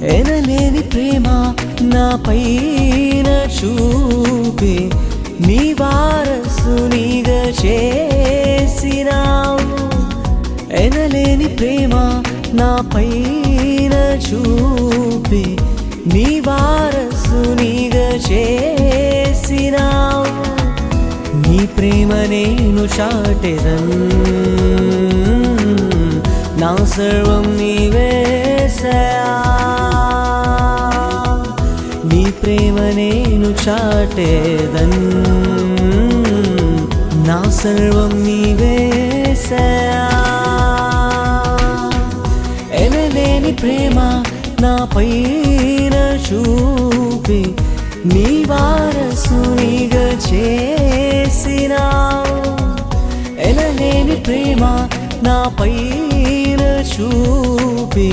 ఎనలేని ప్రేమ నా పైన చూపి నీ వారసునిగా చేసినావు. ఎనలేని ప్రేమ నా పైన చూపి నీ వారసునిగా చేసినావు. నీ ప్రేమ నేను చాటెదన్, నా సర్వం నీవేసయా. నీ ప్రేమ నేను చాటెదన్, నా సర్వం నీవేసయా. ఎనలేని ప్రేమ నా పైన చూపి నీ వారసునిగా చేసినావు. ఎనలేని ప్రేమ నా పైన చూపి